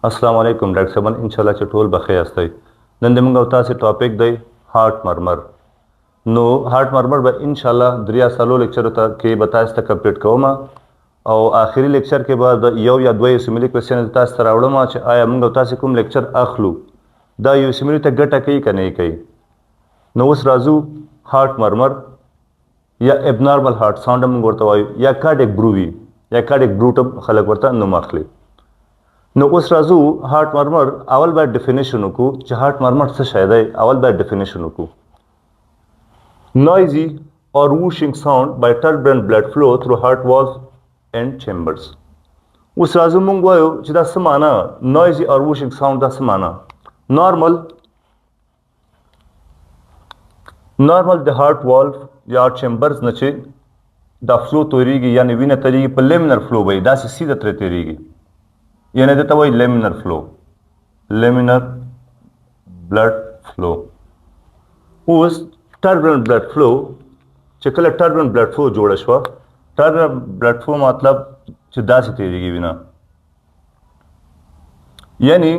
अस्सलाम वालेकुम डॉक्टर साहब इंशाल्लाह چې ټول بخیر استئ نن د موږ او تاسو ټاپک دی هارت مرمر نو هارت مرمر به انشاءالله دریا سالو لیکچر ته کې به تاسو ته کمپلیټ کوم او آخري لیکچر کې به یو یا دوه سیملی کوېسچن تاسو ته راوړم چې آیا موږ او تاسو کوم لیکچر اخلو دا یو سیملی ته ګټه کوي که نه کوي نو اوس راځو هارت مرمر یا ابنارمل هارت ساوند موږ ورته وایو یا کارډیک برووي یا کارډیک بروټ خلک ورته نوم اخلي نو اوس راځو هارت مرمر اول باید ډیفینیشن وکړو چې هارت مرمر څه شی دی اول باید ډیفینیشن وکړو noisy or whooshing sound by turbulent blood flow through heart walls and chambers اوس راځو موږ وایو چې دا څه معنا noisy or whooshing sound دا څه معنا نارمل د هارت والف یا چیمبرز نه چې دا فلو تیریږي یعنی وینه تیریږي په لیمینر فلو به داسې سیده ترې تیریږي یعنی دته وایي لیمینر فلو لیمینر بلډ فلو اوس ټربولنٹ بلډ فلو چې کله ټربولنٹ بلډ فلو جوړه شوه ټربولنٹ بلډ فلو مطلب چې داسې تیریږي وینه یعنی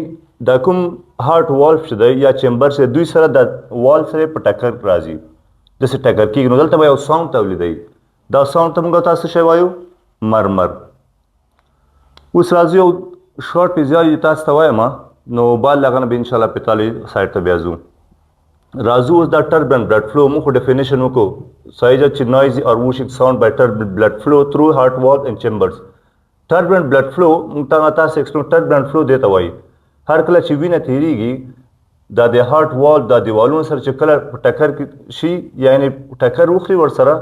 دا کوم هارت والف چې دی یا چیمبر چې دوی سره د وال سره په ټکر راځي داسې ټکر کېږي نو دلته به یو ساوند تولیدوي دا ساوند ته موږ تاسو شی وایو مرمر اوس راځو یو شارټ پیزار تاسو ته وایم نو بال لغه نه به انشاءالله پیتالي سایډ ته بیا ځو راځو اوس دا ټربولنٹ بلډ فلو موږ ډیفینیشن وکړو صحیح ده چې noisy or whooshing sound by turbulent blood flow through heart wall and chambers turbulent blood flow موږ تاسو ایکسپلین turbulent flow دی ته وایي هر کله چې وینه تیریږي دا د هارت وال دا دیوالونو سره چې کله ټکر شي یعنی ټکر وخوري ورسره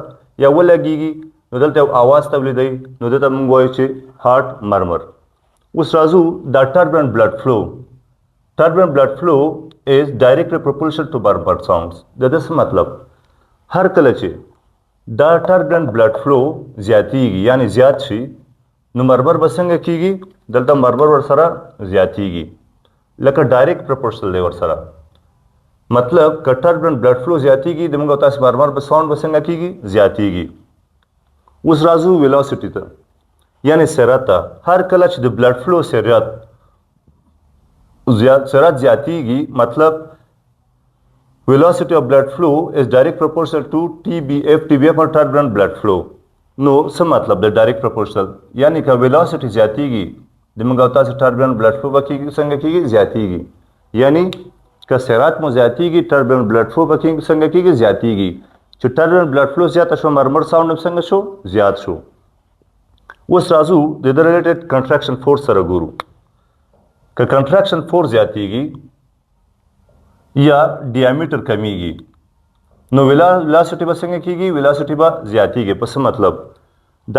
یا ولګېږي نو دلته یو آواز تولیدوي نو دلته موږ وایو چې هارت مرمر اوس راځو دا turbulent blood flow is directly proportional to murmur sounds د دې څه مطلب هر کله چې دا turbulent blood flow زیاتیږي یعنی زیات شي نو مرمر به څنګه کیږي دلته مرمر ورسره زیاتیږي لکه ډایرکټ پروپورشنل دی ورسره مطلب که turbulent blood flow زیاتیږي د موږ تاسو مرمر په ساوند به څنګه کیږي زیاتیږي اوس راځو ویلاسټي ته یعنی سرعت هر کله چې د بلډ فلو سرعت زیاتیږي مطلب velocity of blood flow is direct proportional to TBF or turbulent blood flow نو څه مطلب د ډایرکټ پروپورشنل یعنی که velocity زیاتیږي د موږ تاسو turbulent blood flow به کیږي څنګه کیږي زیاتیږي یعنی که سرعت مو زیاتیږي turbulent blood flow به کیږي څنګه کیږي زیاتیږي چې turbulent blood flow زیات شو مرمر ساوند څنګه شو زیات شو اوس راځو د دې ریلیټډ کنټراکشن فورس سره ګورو که کنټراکشن فورس زیاتیږي یا ډیامیټر کمیږي نو ویلاسټي به څنګه کیږي ویلاسټي به زیاتیږي په څه مطلب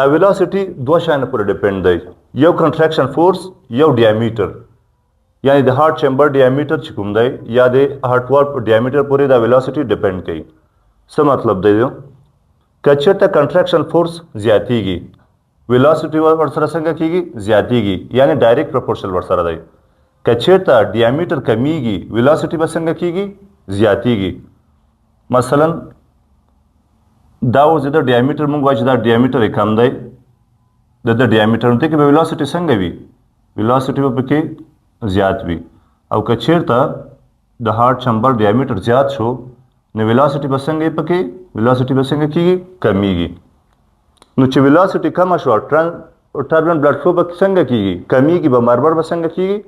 دا ویلاسټي دوه شیانو پورې ډیپند دی یو کنټراکشن فورس یو ډیامیټر یعنی د هارت چیمبر ډیامیټر چې کوم دی یا د هارت وال ډیامیټر پورې دا ویلاسټي ډیپند کوي څه مطلب دی که چېرته کنټراکشن فورس زیاتیږي ویلاسټي ورسره څنګه کیږي زیاتیږي یعنی ډایرکټ پروپورشنل ورسره دی که چېرته ډیامیټر کمیږي ویلاسټي به څنګه کیږي زیاتیږي مثلا دا اوس د ډیامیټر موږ وایو چې دا ډیامیټر یې کم دی د ډیامیټر نو کې به ویلاسټي څنګه وي ویلاسټي به پکې زیات وي او که چېرته د هارت چمبر ډیامیټر زیات شو نو ویلاسټي به څنګه پکې ویلاسټي به څنګه کیږي کمیږي نو چې ویلاسټي کم شو ټربولنٹ بلډ فلو به څنګه کیږي کمیږي به مرمر به څنګه کیږي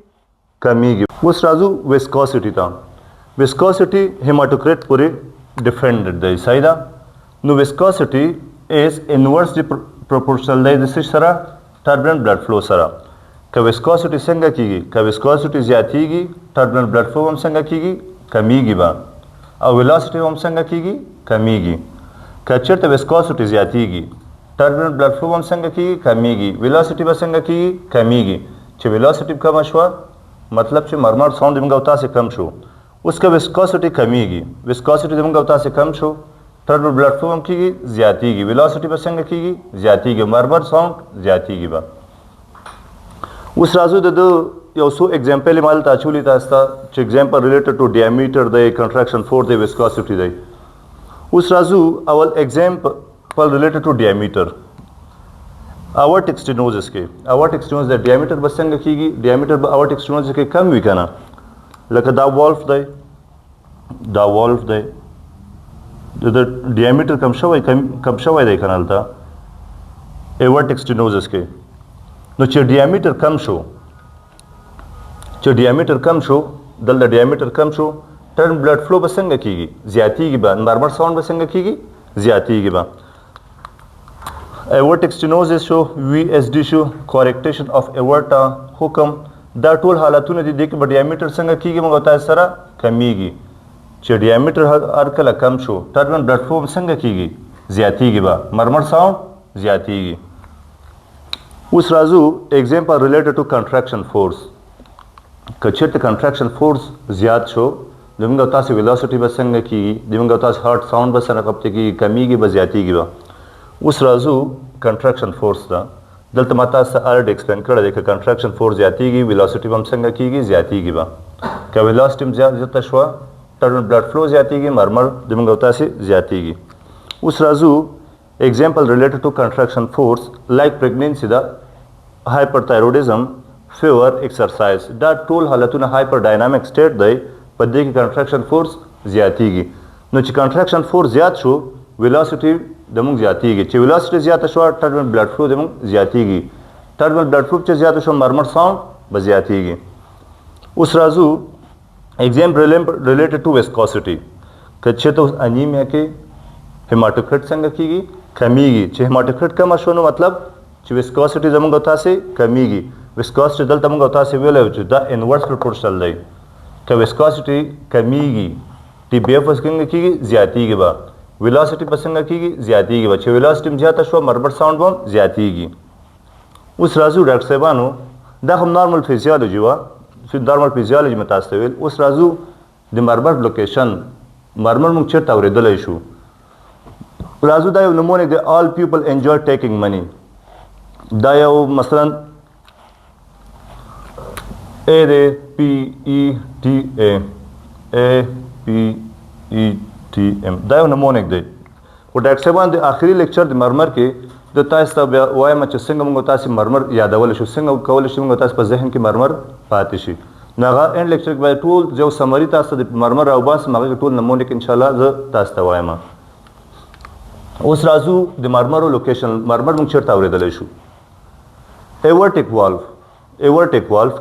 کمیږي اوس راځو ویسکوسټي ته ویسکوسټي هیماټوکریټ پورې ډیفرنټ دی صحیح ده نو ویسکوسټي از انورسلی پروپورشنل دی د څه سره ټربولنٹ بلډ فلو سره که ویسکوسټي څنګه کیږي که ویسکوسټي زیاتیږي ټربولنٹ بلډ فلو هم څنګه کیږي کمیږي به او ویلاسټي هم څنګه کیږي کمیږي که چېرته ویسکوسټي زیاتیږي turbulent blood flow هم څنګه کیږي کمیږي ویلاسټي به څنګه کیږي کمیږي چې ویلاسټي کم شوه مطلب چې مرمر ساوند موږ تاسو کم شو اوس که ویسکوسټي کمیږي ویسکوسټي موږ تاسو کم شو turbulent blood flow هم کیږي زیاتیږي ویلاسټي به څنګه کیږي زیاتیږي مرمر ساوند زیاتیږي به اوس راځو د یو څو اگزامپل مال ته اچولي تاسو ته چې اگزامپل ریلیټډ ټو ډیامیټر دی کنټراکشن فورس دی ویسکوسټي دی اوس راځو اول اگزامپل related to diameter aortic stenosis کې aortic stenosis د diameter به څنګه کیږي diameter به aortic stenosis کې کم وي کنه لکه دا valve دی دا valve دی د diameter کم شوی دی کنه البته aortic stenosis کې نو چې diameter کم شو دلته diameter کم شو turn blood flow به څنګه کیږي زیاتیږي به murmur sound به څنګه کیږي زیاتیږي به aortic stenosis شو VSD شو correction of aorta حکم دا ټول حالتونه دي چې په diameter څنګه کیږي موږ تاسو سره کمیږي چې diameter هر کله کم شو turn blood flow څنګه کیږي زیاتیږي به murmur sound زیاتیږي اوس راځو example related to contraction force که چېرته contraction force زیات شو زموږ تاسو velocity به څنګه کیږي زموږ تاسو heart sound به څنګه کیږي کمیږي به زیاتیږي به اوس راځو contraction force ته دلته ما تاسو already explain کړی دی که contraction force زیاتیږي velocity به هم څنګه کیږي زیاتیږي به که velocity زیاته شوه turn blood flow زیاتیږي murmur زموږ تاسو زیاتیږي اوس راځو example related to contraction force like pregnancy دا hyperthyroidism fever exercise دا ټول حالتونه hyperdynamic state دی په دې کې contraction force زیاتیږي نو چې contraction force زیات شو velocity دموږ زیاتیږي چې velocity زیاته شو terminal blood flow دموږ زیاتیږي terminal blood flow چې زیاته شو murmur sound به زیاتیږي اوس راځو example related to viscosity که چېرته انیمیا کې hematocrit څنګه کیږي کمیږي چې hematocrit کم شو نو مطلب چې viscosity زموږ تاسو کمیږي viscosity دلته موږ تاسو ویلو چې دا inverse proportional دی که viscosity کمیږي TBF څنګه کیږي زیاتیږي به velocity په څنګه کیږي زیاتیږي به چې velocity زیاته شو murmur sound به زیاتیږي اوس راځو ډاکټر صاحبانو دا هم نارمل فزیولوژي وه نارمل فزیولوژي مې تاسو ته ویل اوس راځو د murmur location murmur موږ چېرته اورېدلی شو راځو دا یو نمونه دی all people enjoy taking money دا یو مثلا A دی PETA APETM دا یو نمونیک دی خو ډاکټر صاحبان د آخري لیکچر د مرمر کې د تاسو ته بیا وایم چې څنګه موږ تاسو مرمر یادولی شو څنګه کولی شو موږ تاسو په ذهن کې مرمر پاتې شي نو هغه اینډ لیکچر کې باید ټول یو سمري تاسو د مرمر راوباسم هغه کې ټول نمونیک انشاءالله زه تاسو ته وایم اوس راځو د مرمرو لوکیشن مرمر موږ چېرته اورېدلی شو aortic valve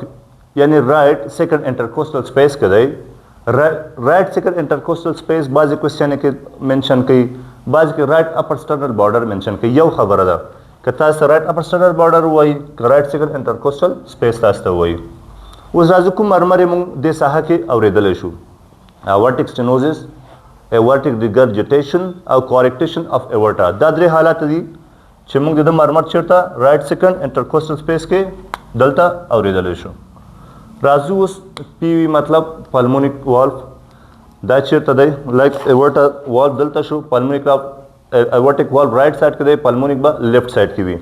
یعنی رائٹ سیکنڈ انٹرکوسٹل سپیس کې دی رائٹ سیکنڈ انٹرکوسٹل سپیس بعضې کوېسچن کې منشن کوي بعضې کې رائٹ اپر سټرنل بارډر منشن کوي یو خبره ده که تاسو ته رائٹ اپر سټرنل بارډر ووایي که رائٹ سیکنډ انټرکوسټل سپیس تاسو ته ووایي اوس راځو کوم مرمر یې موږ دې ساحه کې اورېدلی شو aortic stenosis aortic regurgitation او correction of aorta دا درې حالات دي چې موږ د مرمر چېرته رائٹ سیکنډ انټرکوسټل سپیس کې دلته اورېدلی شو راځو اوس پی وی مطلب پلمونیک والف دا چېرته دی لایک aorta والف دلته شو پلمونیک aortic valve رائٹ سائڈ کې دی پلمونیک به لیفٹ سائڈ کې وي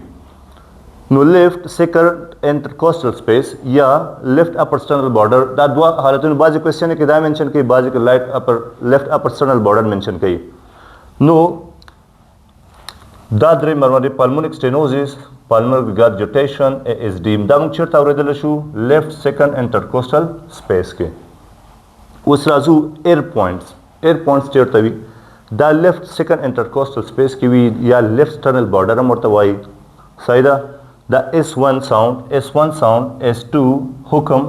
نو لیفٹ سیکنډ انټرکوسټل سپیس یا لیفٹ اپر سټرنل بارډر دا دوه حالتونه بعضې کوېسچن کې دا منشن کوي بعضې کې لیفٹ اپر سټرنل بارډر منشن کوي نو دا درې مرمر پلمونیک سټینوزس پلمونیک ریګرجیټیشن ASD دا موږ چېرته اورېدلی شو لیفٹ سیکنډ انټرکوسټل سپیس کې اوس راځو ایر پوینټس چېرته وي دا لیفٹ سیکنډ انټرکوسټل سپیس کې وي یا لیفٹ سټرنل بارډر هم ورته وایي صحیح ده دا S1 ساوند S2 حکم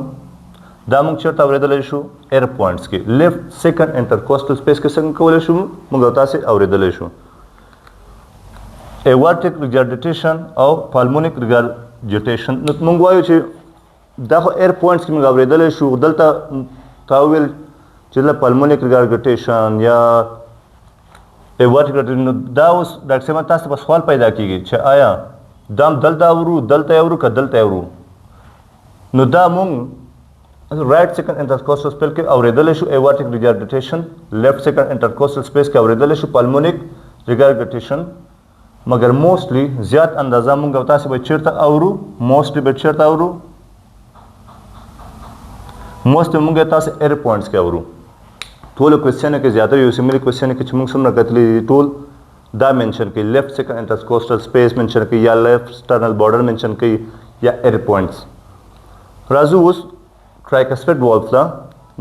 دا موږ چېرته اورېدلی شو ایر پوینټس کې لیفٹ سیکنډ انټرکوسټل سپیس کې څنګه کولی شو موږ تاسې اورېدلی شو aortic regurgitation او pulmonic regurgitation نو موږ وایو چې دا خو ایر پوینټس کې موږ اورېدلی شو دلته تا وویل چې دلته pulmonic regurgitation یا aortic regurgitation نو دا اوس ډاکټر صاحب تاسو ته سوال پیدا کېږي چې آیا دا هم دلته اورو دلته اورو که دلته اورو نو دا موږ رائٹ سیکنډ انټرکوسټل سپیس کې اورېدلی شو aortic regurgitation لیفٹ سیکنډ انټرکوسټل سپیس کې اورېدلی شو pulmonic regurgitation مگر موسټلی زیات اندازه مونږ او تاسو به چېرته اورو موسټلی به چېرته اورو موسټلی مونږ تاسو ایر پوینټس کې اورو ټولو کوېسچنو کې زیاتره یو سیملي کوېسچن کې چې مونږ څومره کتلي دي ټول दा मेंशन की left second intercostal space mention की या left sternal border mention की या air points Raju उस tricuspid valve दा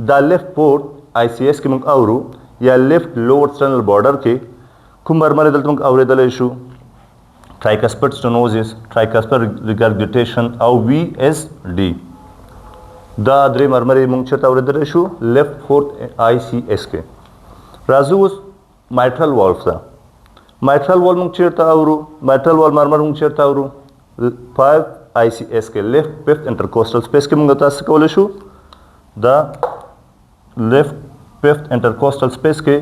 दा left port ICS के मुंग आवरू या लेफ्ट लोअर स्टर्नल बॉर्डर के कुमरमरे दल मुंग आवरे दल issue tricuspid stenosis tricuspid regurgitation और वीएसडी दा द्रे मरमरे मुंग चेता आवरे दल इशू लेफ्ट फोर्थ आईसीएस के राजू उस माइट्रल वॉल्व दा माइट्रल वॉल मुंग चेता आवरू माइट्रल वॉल मरमर मुंग चेता आवरू 5 ICS के लेफ्ट फिफ्थ इंटरकोस्टल स्पेस के मुंग तास कवल इशू द लेफ्ट फिफ्थ इंटरकोस्टल स्पेस के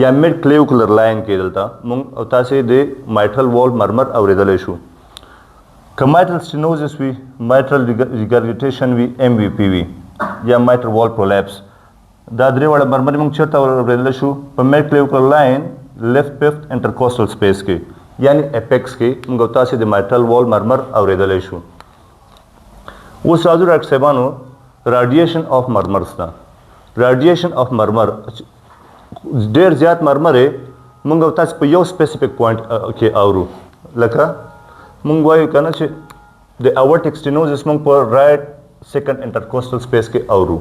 या मिड क्लेविकुलर लाइन के दलता मुंग तासे दे माइट्रल वॉल मरमर और दल इशू कमाइट्रल स्टेनोसिस वी माइट्रल रिगर्जिटेशन वी MVPV या माइट्रल वॉल प्रोलैप्स दादरे वाला मरमर मुंग चेता और दल इशू पर mid clavicular line left fifth intercostal space के यानी एपेक्स के मुंगवता से माइट्रल वॉल मरमर और दल इशू वो साजू राइट सेबानो रेडिएशन ऑफ मरमर्स था रेडिएशन ऑफ मरमर डेर ज्यादा मरमर है मुंगवता से यो स्पेसिफिक पॉइंट के आवरू लका मुंगवाई कहना छे द एवर्टिक स्टेनोसिस मुंग पर राइट सेकंड इंटरकोस्टल स्पेस के आवरू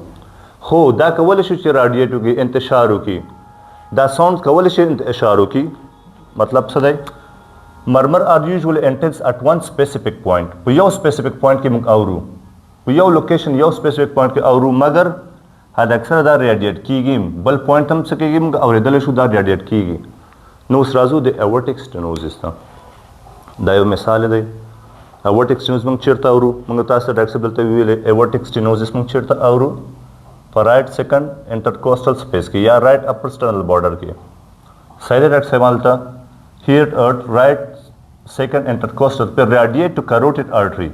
हो दा कवल इशू चे रेडिएटू की इंतशारू की दा साउंड कवल इशू इंतशारू की मतलब सदाई murmur are usually intense at one specific point यो स्पेसिफिक पॉइंट के मुंग आवरू यो लोकेशन यो स्पेसिफिक पॉइंट के आवरू मगर हद अक्सर दा रेडिएट कीगी बल पॉइंट हम सकेगी मुंग और दल इशू दा रेडिएट कीगी नो राजू दे एवर्टिक स्टेनोसिस था दायो मिसाल दे एवर्टिक स्टेनोसिस मुंग चिरता आवरू मुंग तास डेक्सिबलते वीले एवर्टिक स्टेनोसिस मुंग चिरता आवरू पर राइट सेकंड इंटरकोस्टल स्पेस के या राइट अपर स्टर्नल बॉर्डर के साइड राइट सेमालता हियर अर्थ राइट सेकंड इंटरकोस्टल पे radiate to carotid artery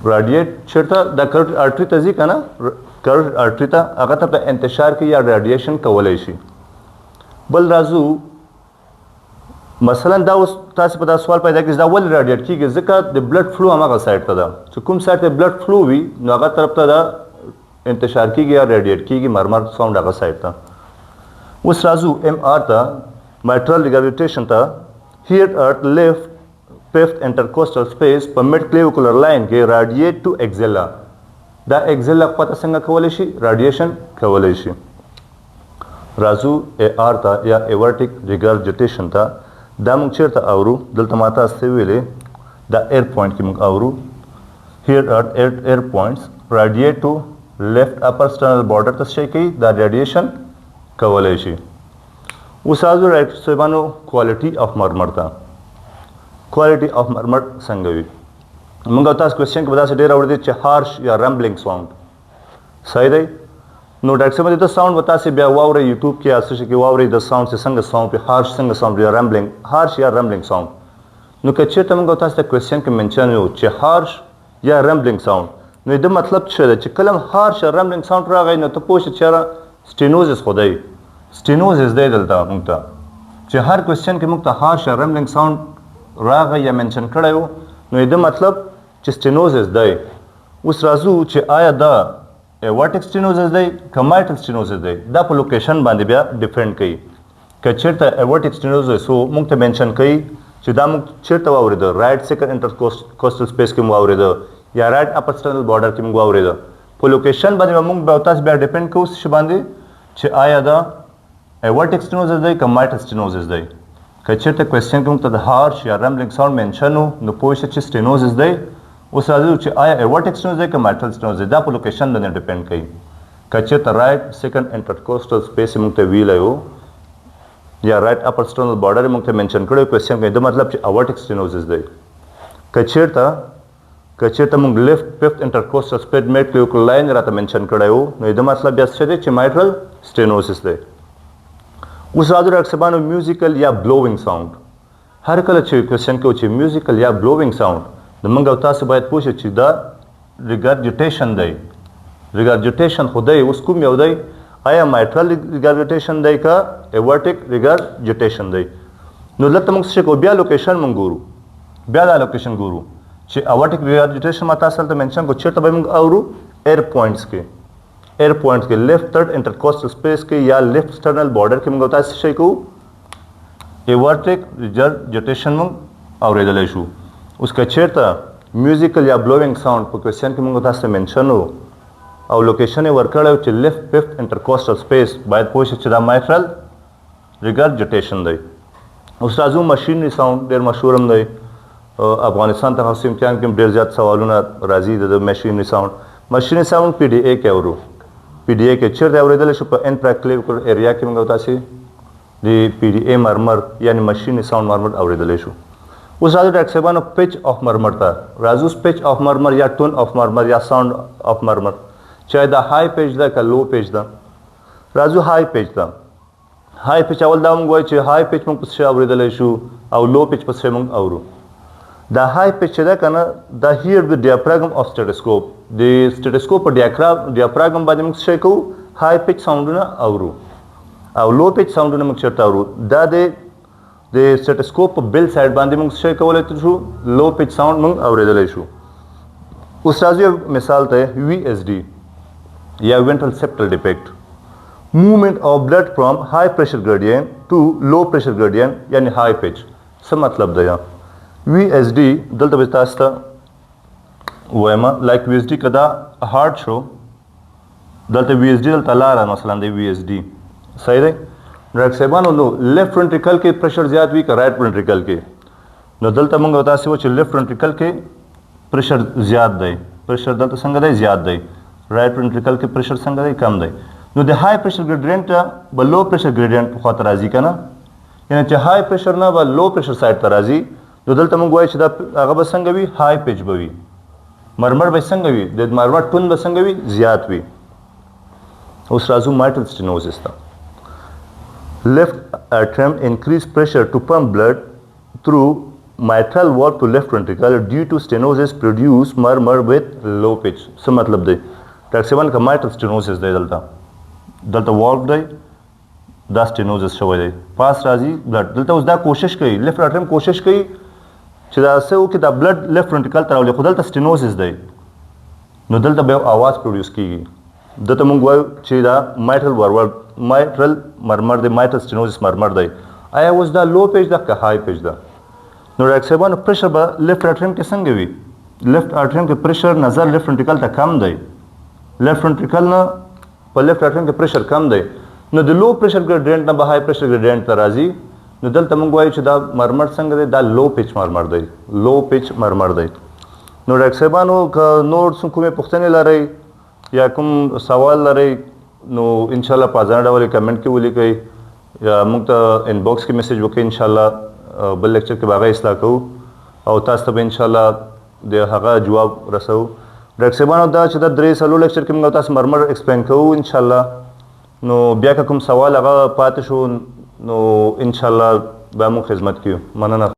radiate छिड़ता द कैरोटिड आर्टरी तजी का ना कैरोटिड आर्टरी ता अगर तब इंतशार की या रेडिएशन कवलेशी बल राजू मसलन दा उस तास पता सवाल पैदा कि दा वल रेडिएट की जिक्र द ब्लड फ्लो हमारा साइड ता तो कुम साइड पे ब्लड फ्लो भी नगा तरफ ता इंतशार की या रेडिएट की मरमर साउंड अगर साइड ता उस राजू MR ता mitral regurgitation था here at left fifth intercostal space permit clavicular line के radiate to axilla दा axilla पता संगा कवलेशी radiation कवलेशी राजू AR था या aortic regurgitation था दा मुंग चेर था आवरू दल तमाता सेवेले दा air point की मुंग आवरू here at air points radiate to left upper sternal border तस्शे की दा radiation कवलेशी उस आजू राइट सेबानो क्वालिटी ऑफ मरमर था क्वालिटी ऑफ मरमर संगवी मंगा तास क्वेश्चन के बता से डेरा उड़दी हार्श या रैम्बलिंग साउंड सही दे नो डायरेक्ट से तो साउंड बता से ब्या वावरे यूट्यूब के आसे के वावरे द साउंड से संग साउंड पे हार्श संग साउंड या रैम्बलिंग हार्श या रैम्बलिंग साउंड नो कच्चे तमंगा बता से क्वेश्चन के मेंशन हो चे हार्श या रैम्बलिंग साउंड नो इदम मतलब छे चे कलम हार्श या रैम्बलिंग साउंड रा गई न तो पोष चेरा स्टेनोसिस खुदाई स्टेनोसिस दे दलता मुक्ता चे हर क्वेश्चन के मुक्ता हार्श या रैम्बलिंग साउंड राग या मेंशन खड़ा हो नो इदम मतलब चे स्टेनोसिस दे उस राजू चे आया दा एवर्टिक स्टेनोसिस दे कमाइटल स्टेनोसिस दे दा पर लोकेशन बांधे बिया डिफरेंट कई कचेरता एवर्टिक स्टेनोसिस सो मुक्ता मेंशन कई चे दा मुक्त चेरता Waware the right second intercostal space के मुआवरे द या राइट अपर स्टर्नल बॉर्डर के मुआवरे द पर लोकेशन बांधे मुक्त बेवतास बिया डिपेंड को उस बांधे चे आया दा एवर्टिक स्टेनोसिस दे कमाइटल स्टेनोसिस दे कचेरता क्वेश्चन के मुक्त हार्श या रैम्बलिंग साउंड मेंशन हो न पोइस चे स्टेनोसिस दे उस राजू चे आया एवर्टिक स्टेनोसिस दे कमाइटल स्टेनोसिस दा पर लोकेशन बने डिपेंड कई कचेरता राइट सेकंड इंटरकोस्टल स्पेस मुक्त व्हील आयो या राइट अपर स्टर्नल बॉर्डर मुक्त मेंशन करो क्वेश्चन के मतलब चे एवर्टिक स्टेनोसिस दे कचेरता मुंग left fifth intercostal space made clavicular line राता मेंशन करो न इदम मतलब यस छे चे माइट्रल स्टेनोसिस दे उस राजू रक्सबानो म्यूजिकल या ब्लोइंग साउंड हर कल अच्छे क्वेश्चन के उचे म्यूजिकल या ब्लोइंग साउंड मंगा उता से बात पूछे ची दा रिगर्जिटेशन दे रिगर्जिटेशन खुदे उसको में उदय आया माइट्रल रिगर्जिटेशन दे का एवर्टिक रिगर्जिटेशन दे नो लत मंग से को बिया लोकेशन मंगुरु बिया दा लोकेशन गुरु चे एवर्टिक रिगर्जिटेशन माता सल तो मेंशन को चेत मंग औरु एयर पॉइंट्स के लेफ्ट थर्ड इंटरकोस्टल स्पेस के या लेफ्ट स्टर्नल बॉर्डर के मंगोता से को एवर्टिक रिजर्जेटेशन मोंग औरेदले शु उसका चेरता म्यूजिकल या ब्लोइंग साउंड पर क्वेश्चन के मोंग तासे मेंशन हो और लोकेशन वर्कड़ च लेफ्ट फिफ्थ इंटरकोस्टल स्पेस बाय पोश च द माइट्रल रिजर्जेटेशन दे उस राजू मशीनरी साउंड देर मशहूरम दे अफगानिस्तान तक हसीम क्या कि ढेर ज़्यादा सवालों राजी द मशीनरी साउंड पीडीए के और पीडीए के चेर औरेदले शु पर एन प्रैक्टिकल एरिया के मोंग तासे दी पीडीए मरमर यानी मशीनरी साउंड मरमर औरेदले शु उस राजू टैक्सेबानो पिच ऑफ मरमर था राजू पिच ऑफ मरमर या टोन ऑफ मरमर या साउंड ऑफ मरमर चाहे द हाई पिच दा का लो पिच दा राजू हाई पिच दा हाई पिच अवल दा मंग चे हाई पिच मंग पछे औरेदले शु और लो पिच पछे मंग औरु द हाई पिच दा kana the here the diaphragm of stethoscope the stethoscope diaphragm बाजे मंग से को हाई पिच साउंड ना औरु और लो पिच साउंड ना मंग चरता औरु दा दे स्टेथोस्कोप बिल साइड बांधे मंग से को लेते छु लो पिच साउंड मंग औरेदले शु उस राजू मिसाल ते वीएसडी या ventral septal defect movement of blood from high pressure gradient to low pressure gradient यानी हाई पिच सब मतलब दया वीएसडी दलता बेतास्ता वैमा लाइक वीएसडी कदा हार्ट शो दलता वीएसडी दलता लारा मसलन दे वीएसडी सही रे ड्रग सेबान नो लेफ्ट वेंट्रिकल के प्रेशर ज्यादा हुई का राइट वेंट्रिकल के नो दलता मंग बतासे वो लेफ्ट वेंट्रिकल के प्रेशर ज्यादा दे प्रेशर दलता संग दे ज्यादा दे राइट वेंट्रिकल के प्रेशर संग दे कम दे नो द हाई प्रेशर ग्रेडियंट ब लो प्रेशर ग्रेडियंट खत राजी का ना यानी च हाई प्रेशर ना ब लो प्रेशर साइड त राजी नो दलता मंग वाई छदा आगा बसंग भी हाई पिच बवी मरमर बसंग भी दे मरमर टुन बसंग भी ज्यादा भी उस राजू माइट्रल स्टेनोसिस था left atrium increase pressure to pump blood through mitral valve to left ventricle due to stenosis produce murmur with low pitch so मतलब दे टैक्सेवन का mitral stenosis दे दलता valve दे दा stenosis शो दे पास राजी ब्लड दलता उस दा कोशिश करी लेफ्ट atrium कोशिश करी चिदा से वो कि दा ब्लड लेफ्ट ventricle तरावले खुदलता stenosis दे नो दलता बे आवाज प्रोड्यूस की दलता मुंगवा चिदा mitral murmur the mitral stenosis murmur the I was the low pitch the high pitch the no एक्सेबन प्रेशर बा लेफ्ट एट्रियम के संग भी लेफ्ट एट्रियम के प्रेशर नजर लेफ्ट वेंट्रिकल तक कम दे लेफ्ट वेंट्रिकल ना पर लेफ्ट एट्रियम के प्रेशर कम दे no the low pressure gradient ना हाई प्रेशर gradient तराजी no दल तमंगवाई च मरमर संग दे दा लो पिच मरमर दे लो पिच मरमर दे no एक्सेबन का नोट सुन में पुख्तने ला रही या कुम सवाल ला रही नो इंशाल्लाह पाजाना वाले कमेंट के बोली कई या मुक्ता इनबॉक्स के मैसेज वके इंशाल्लाह बल लेक्चर के बागा इसला को और तास तब इंशाल्लाह दे हगा जवाब रसो डायरेक्ट सेबान दा चदा द्रे सलो लेक्चर के मंगता मरमर एक्सप्लेन को इंशाल्लाह नो ब्या का कुम सवाल अगा पाते शो नो इंशाल्लाह बामु खिदमत कियो मनना